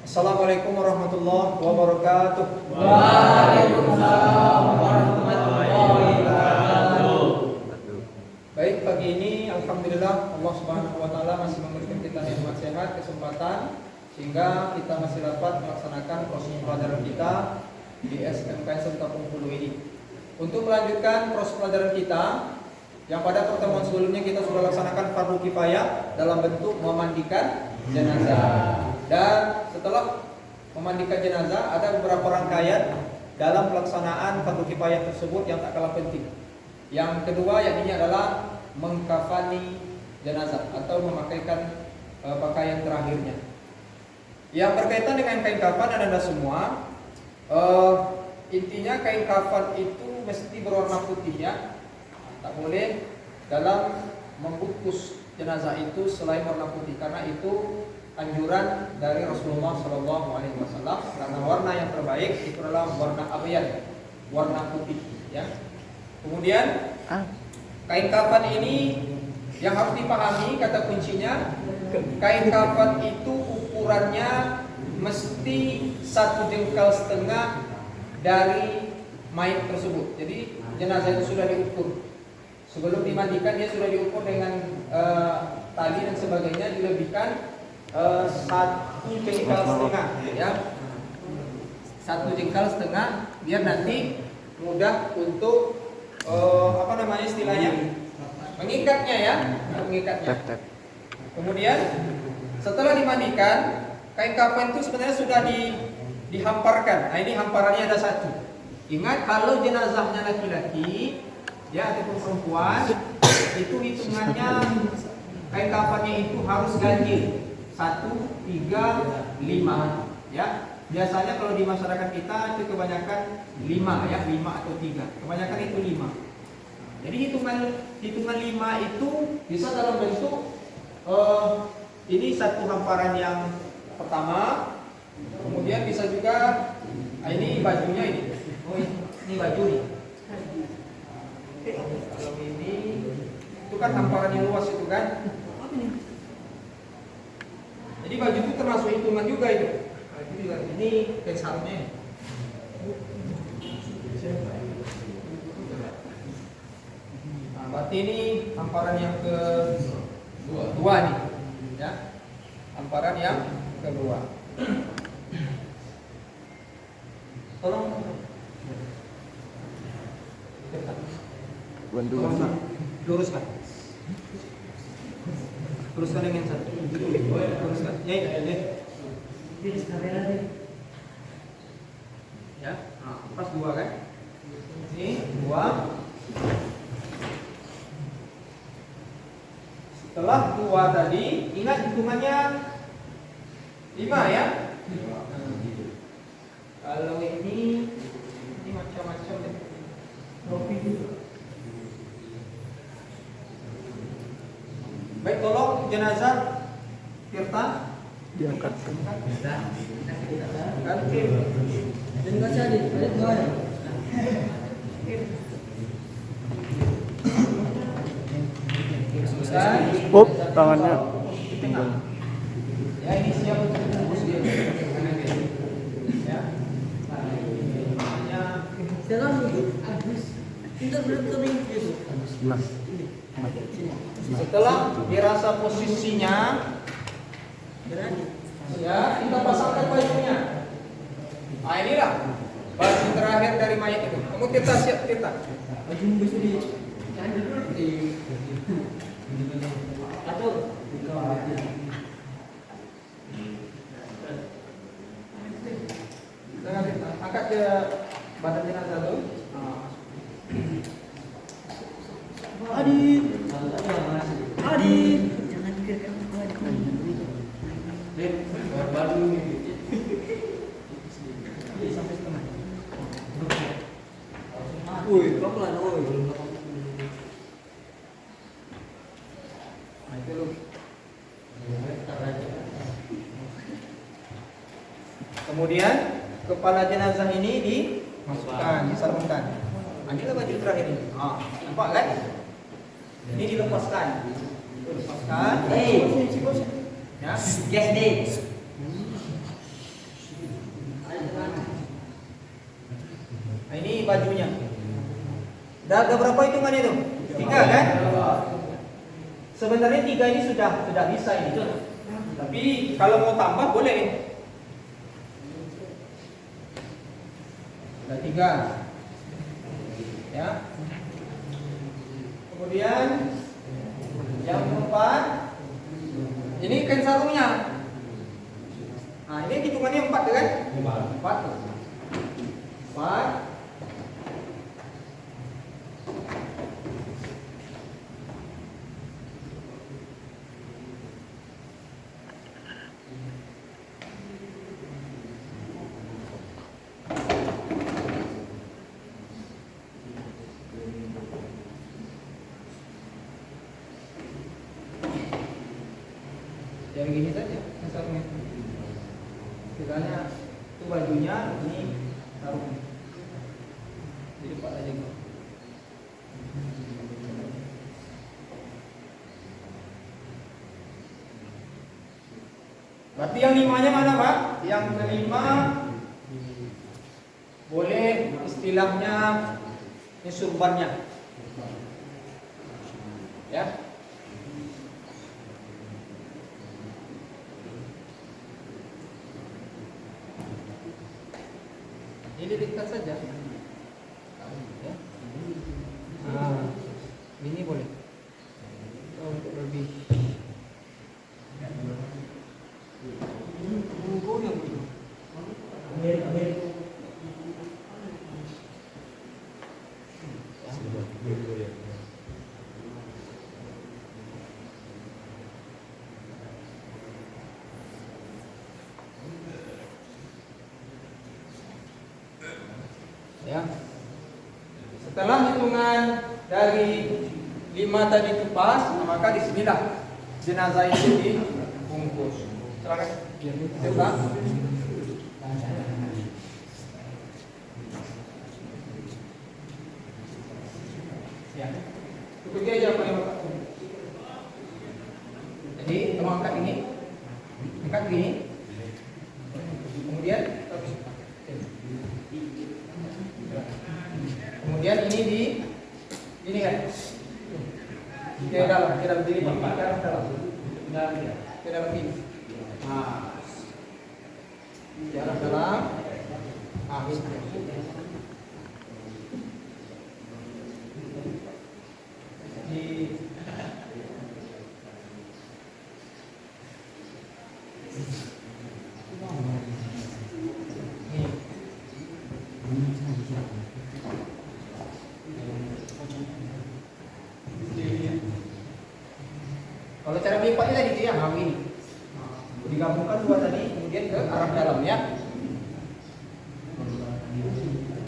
Assalamualaikum warahmatullahi wabarakatuh. Waalaikumsalam warahmatullahi wabarakatuh. Baik, pagi ini alhamdulillah Allah Subhanahu wa taala masih memberikan kita nikmat sehat, kesempatan sehingga kita masih dapat melaksanakan proses pelajaran kita di SMK Kampung Hulu ini. Untuk melanjutkan proses pelajaran kita yang pada pertemuan sebelumnya kita sudah laksanakan fardu kifayah dalam bentuk memandikan jenazah. Dan setelah memandikan jenazah ada beberapa rangkaian dalam pelaksanaan fardu kifayah tersebut yang tak kalah penting. Yang kedua yakni adalah mengkafani jenazah atau memakaikan pakaian terakhirnya. Yang berkaitan dengan kain kafan Anda semua, intinya kain kafan itu mesti berwarna putih ya. Tak boleh dalam membungkus jenazah itu selain warna putih karena itu anjuran dari Rasulullah SAW, karena warna yang terbaik itu adalah warna abyad, warna putih ya. Kemudian kain kafan ini yang harus dipahami kata kuncinya, kain kafan itu ukurannya mesti 1,5 jengkal dari mayat tersebut. Jadi jenazah itu sudah diukur sebelum dimandikan, dia sudah diukur dengan tali dan sebagainya, dilebihkan 1,5 jengkal ya, 1,5 jengkal biar nanti mudah untuk istilahnya mengikatnya ya, mengikatnya. Kemudian setelah dimandikan, kain kafan itu sebenarnya sudah dihamparkan. Nah, ini hamparannya ada satu. Ingat kalau jenazahnya laki-laki ya ataupun perempuan, itu hitungannya kain kafannya itu harus ganjil 1, 3, 5 ya. Biasanya kalau di masyarakat kita itu kebanyakan 5 ya, 5 atau 3. Kebanyakan itu 5. Jadi hitungan 5 itu bisa dalam bentuk ini satu hamparan yang pertama. Kemudian bisa juga ini bajunya ini. Oh, ini baju nih. Kalau ini itu kan hamparan yang luas itu kan. Jadi baju itu termasuk hitungan juga itu. Baju juga ini kain sarungnya. Nah, berarti ini hamparan yang kedua nih, ya. Hamparan yang kedua. Tolong. Luruskan. Luruskan dengan satu. Luruskan. Ya. Nah, pas 2 kan? Ini 2. Setelah 2 tadi, ingat hitungannya 5 ya. Kalau ini macam-macam deh. Baik, tolong jenazah Tirta diangkat. Up tangannya. Ya, ini siap untuk tembus dia. Ya. Setelah dirasa posisinya, ya kita pasangkan bajunya. Nah, inilah baju terakhir dari mayat itu. Kamu kita siap kita. Baju bisa di atur. Angkat ke badan jenazah dulu. Adit, jangan gerakkan baru ini sampai setengah. Woi, pelan-pelan, woi. Kemudian kepala jenazah ini dimasukkan, disarungkan. Ambillah baju terakhir ini. Nampak kan? Ini dilepaskan. Lepaskan. Ya. Yes, bajunya. Ada berapa hitungannya itu? 3 kan? Sebenarnya 3 ini sudah bisa ini. Tapi kalau mau tambah boleh. Ada 3. Ya. Kemudian yang keempat, ini kain sarungnya. Nah, ini hitungannya 4 kan? 4. 4. Yang gini saja, sarungnya. Kiranya itu bajunya, ini sarungnya. Jadi 4 aja gitu. Berarti yang 5-nya mana, Pak? Yang kelima boleh istilahnya ini surbannya. Ya. Ini dekat saja. Ya. Nah, ini boleh. Untuk lebih. Ya. Setelah hitungan dari 5 tadi itu pas, maka disinilah jenazah itu dibungkus. Silakan. Coba. Ya. Ikuti aja apa yang Bapak. Jadi, kamu angkat ini. Angkat begini. Kemudian ini kan ke dalam diri Pak, ke dalam ini. Nah, dalam. Ah, di kalau cara melipatnya tadi itu yang ini. Digabungkan 2 tadi, kemudian ke arah dalam ya.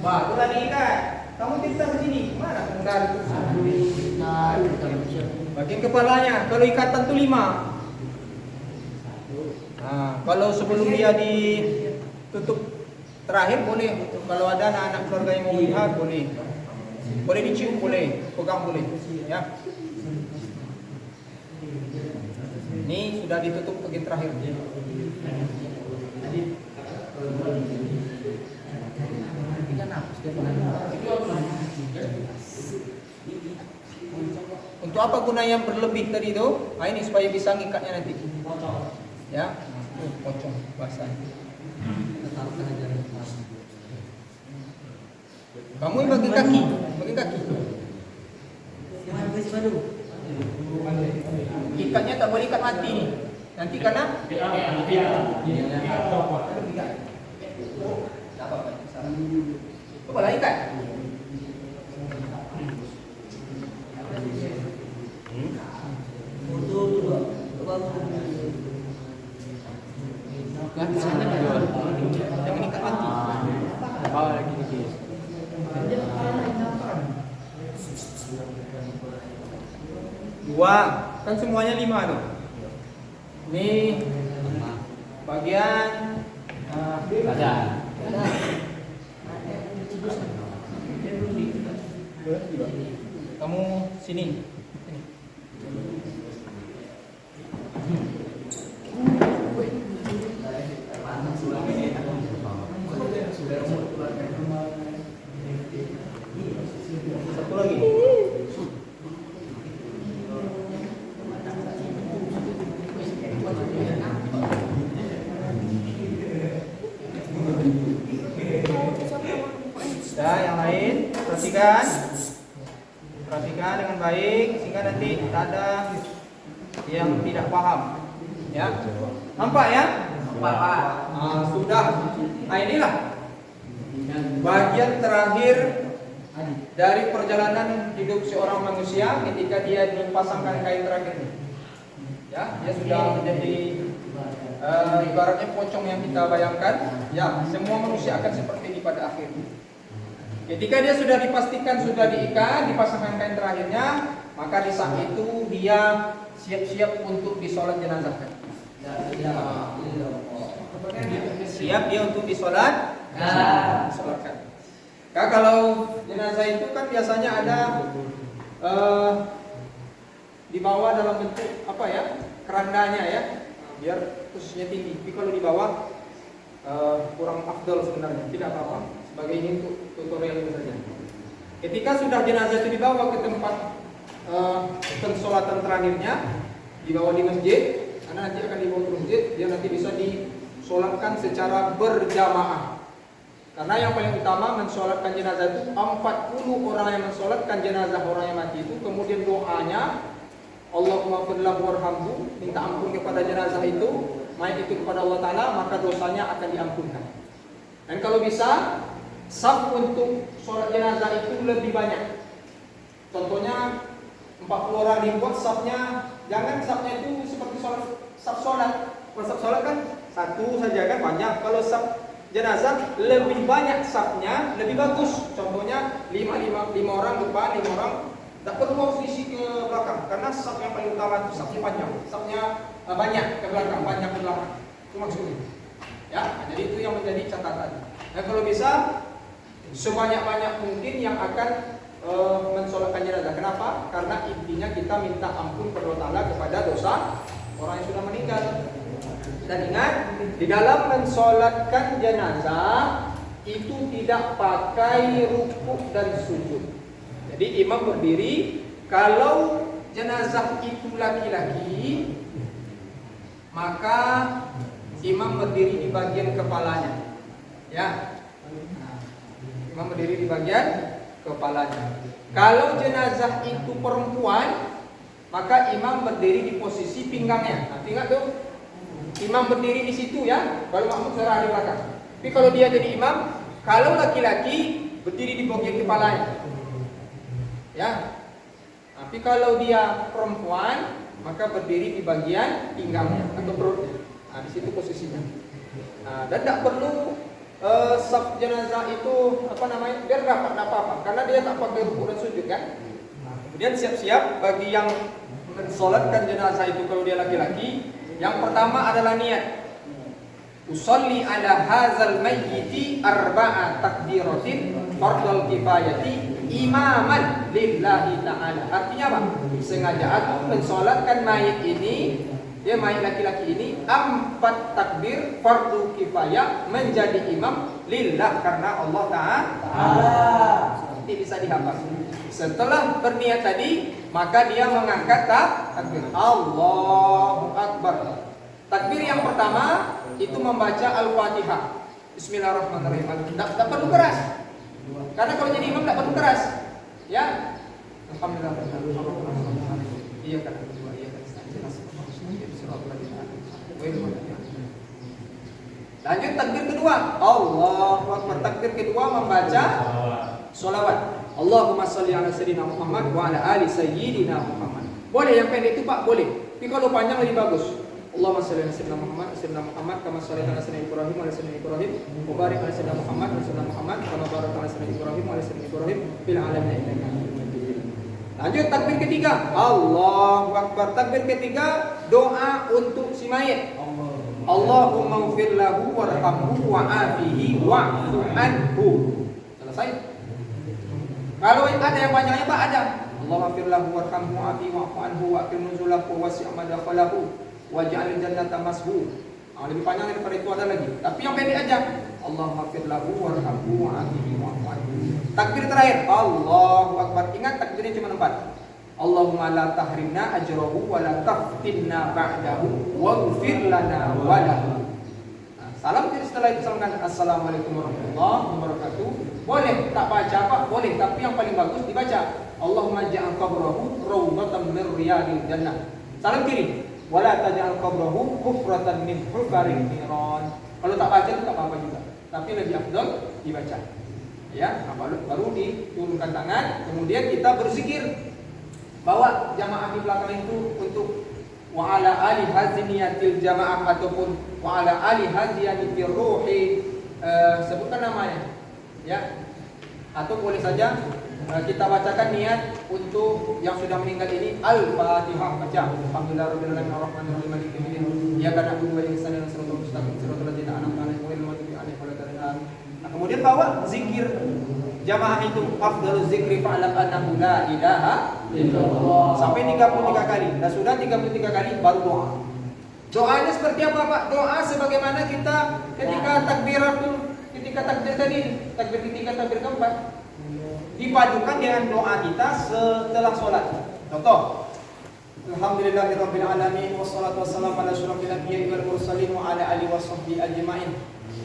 Bah, itu tadi kan. Kamu cerita ke sini, mana kemudian bagian kepalanya, kalau ikatan tuh 5. Nah, kalau sebelum dia ditutup terakhir boleh. Kalau ada anak-anak keluarga yang mau lihat boleh. Boleh dicium boleh, pegang boleh. Ya. Ini sudah ditutup bagian terakhir. Untuk apa guna yang berlebih tadi itu? Nah, ini supaya bisa ngikatnya nanti. Ya, pocong basah. Kamu bagi kaki, Ikatnya tak boleh ikat mati nih. Nanti karena coba lah ikat. Jangan ikat mati. Bawa lagi dikit. Dua, kan semuanya 5 tuh. Ini bagian kamu sini. Nah, yang lain perhatikan. Perhatikan dengan baik sehingga nanti tak ada yang tidak paham. Ya. Nampak ya? Nampak, Pak. Sudah. Nah, inilah bagian terakhir dari perjalanan hidup seorang manusia ketika dia dipasangkan kain terakhir. Ya, dia sudah menjadi ibaratnya pocong yang kita bayangkan. Ya, semua manusia akan seperti ini pada akhirnya. Ketika dia sudah dipastikan sudah diikat, dipasangkan kain terakhirnya, maka di saat itu dia siap-siap untuk disolat jenazah. Siap dia untuk disolatkan. Nah, kalau jenazah itu kan biasanya ada dibawa dalam bentuk apa ya, kerandanya ya, biar posisinya tinggi. Tapi kalau di bawah kurang afdal sebenarnya, tidak apa-apa. Sebagai ini untuk tutorial ini saja. Ketika sudah jenazah itu dibawa ke tempat pensolatan terakhirnya, dibawa di masjid, karena nanti akan dibawa ke masjid, dia nanti bisa disolatkan secara berjamaah. Karena yang paling utama mensolatkan jenazah itu 40 orang yang mensolatkan jenazah orang yang mati itu, kemudian doanya Allahumma firlahu warhamhu, minta ampun kepada jenazah itu, mayat itu kepada Allah Ta'ala, maka dosanya akan diampunkan. Dan kalau bisa saf untuk sholat jenazah itu lebih banyak. Contohnya 40 orang dibuat safnya, jangan safnya itu seperti saf sholat. Kalau saf sholat kan satu saja kan banyak. Kalau saf jenazah lebih banyak safnya, lebih bagus. Contohnya 5 orang depan, 5 orang. Tak perlu harus isi ke belakang, karena saf yang paling utama itu safnya panjang, safnya banyak ke belakang, banyak ke belakang. Itu maksudnya. Ya, jadi itu yang menjadi catatan. Nah, kalau bisa sebanyak-banyak mungkin yang akan mensolatkan jenazah. Kenapa? Karena intinya kita minta ampun kepada Allah Ta'ala kepada dosa orang yang sudah meninggal. Dan ingat, di dalam mensolatkan jenazah itu tidak pakai rukuk dan sujud. Jadi imam berdiri. Kalau jenazah itu laki-laki, maka imam berdiri di bagian kepalanya. Ya, imam berdiri di bagian kepalanya. Kalau jenazah itu perempuan, maka imam berdiri di posisi pinggangnya. Nah, ingat tuh, imam berdiri di situ ya, baru makmum serah di belakang. Tapi kalau dia jadi imam, kalau laki-laki berdiri di bagian kepalanya. Ya, tapi kalau dia perempuan, maka berdiri di bagian pinggangnya atau perutnya. Nah, di situ posisinya. Nah, dan tidak perlu saf jenazah itu apa namanya, biar dapat apa-apa, karena dia tak pakai rukuk dan sujud kan. Kemudian siap-siap bagi yang mensolatkan jenazah itu kalau dia laki-laki, yang pertama adalah niat. Usolli ala hazal mayyiti arba'a takbiratin fardal kifayati imaman lillahi ta'ala. Artinya apa? Sengaja aku mensolatkan mayit ini, dia mayit laki-laki ini 4 takbir fardu kifayah menjadi imam lillah, karena Allah Ta'ala. Ini bisa dihafal. Setelah berniat tadi, maka dia mengangkat takbir Allahu Akbar. Takbir yang pertama itu membaca Al-Fatihah. Bismillahirrahmanirrahim. Tak perlu keras. Karena kalau jadi imam tak perlu keras. Ya. Alhamdulillah. Iya kan. Lanjut takbir kedua. Allahu Akbar. Takbir kedua membaca sholawat. Allahumma sholli ala sayyidina Muhammad wa ala ali sayyidina Muhammad. Boleh yang pendek itu Pak, boleh. Tapi kalau panjang lebih bagus. Allahumma sholli ala sayyidina Muhammad kama shallaita ala sayyidina Ibrahim wa ala sayyidina Ibrahim wa barik ala sayyidina Muhammad wa sayyidina Muhammad kama barakta ala sayyidina Ibrahim wa ala sayyidina Ibrahim fil alamin innaka Hamidum Majid. Lanjut takbir ketiga. Allahu Akbar. Takbir ketiga doa untuk si mayit. Allahumma ighfir lahu warhamhu wa'afihi wa'fu anhu. Selesai. Kalau ada yang panjangnya Pak, ada. Allahumma ighfir lahu warhamhu wa'afihi wa'fu anhu wa'akrim nuzulahu wasi' madkhalahu waj'alil jannata mashu. Lebih panjang daripada itu ada lagi. Tapi yang pendek aja. Allahumma ighfir lahu warhamhu wa'afihi wa'fu anhu. Takbir terakhir. Allahu Akbar. Ingat takbirnya cuma 4. Allahumma la tahrimna ajrahu wa la taftinna ba'dahu waghfir lana wa lahu. Salam, jadi setelah itu salamkan assalamualaikum warahmatullahi wabarakatuh. Boleh tak baca apa? Boleh, tapi yang paling bagus dibaca Allahumma ja'al qabrahu rawdatan min riyadil jannah. Salam kiri, wala taj'al qabrahu hufratan min hufarin niran. Kalau tak baca itu tak apa-apa juga, tapi lebih afdal dibaca. Ya, baru diturunkan tangan, kemudian kita berzikir. Bawa jamaah di belakang itu untuk wa ala ali hazniyatil jamaah ataupun wa ala ali hazniyatir ruhi, sebutkan namanya ya, atau boleh saja kita bacakan niat untuk yang sudah meninggal ini Al-Fatihah, baca alhamdulillahirabbil alamin arrahmanir rahim maliki yaumiddin iyyaka na'budu wa iyyaka nasta'in shiratal mustaqim shiratal ladzina an'amta 'alaihim ghairil maghdubi 'alaihim waladdallin. Nah, kemudian bawa zikir jamaah itu afdaluz zikri fa'lam annahu la ilaha illallah sampai 33 kali. Dan sudah 33 kali baru doa. Doanya seperti apa Pak? Doa sebagaimana kita ketika takbir tadi, takbir ketiga, takbir keempat, dipadukan dengan doa kita setelah sholat. Contoh, alhamdulillahirabbil alamin wassalatu wassalamu ala asyrofil anbiya'i wal mursalin wa ala alihi washabbihi ajmain.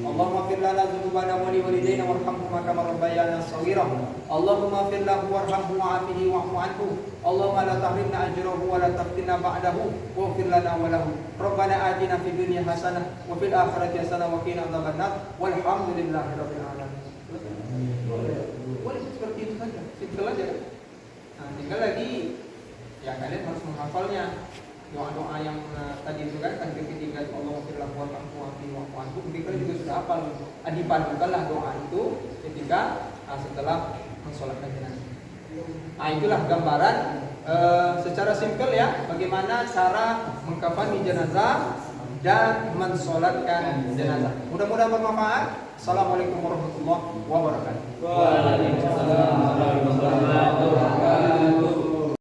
Allahumma fir lana dzunubana wa li walidayna warhamhuma kama rabbayana shaghira. Allahumma fir lahu warhamhu wa'afihi wa'fu anhu. Allahumma la tahrimna ajrahu wa la taftinna ba'dahu waghfir lana wa lahu. Rabbana atina fid dunya hasanah wa fil akhirati hasanah wa qina adzabannar. Walhamdulillahirabbil alamin. Boleh seperti itu saja, simpel aja. Nah, tinggal lagi ya kalian harus menghafalnya. Doa-doa yang tadi itu kan takbir ketiga Allahu akbar warhamhu wa'fu anhu, mungkin juga sudah hafal. Dipadukanlah doa itu ketika setelah mensolatkan jenazah. Nah, itulah gambaran secara simpel ya bagaimana cara mengkafani jenazah dan mensolatkan jenazah. Mudah-mudahan bermanfaat. Assalamualaikum warahmatullahi wabarakatuh. Waalaikumsalam warahmatullahi wabarakatuh.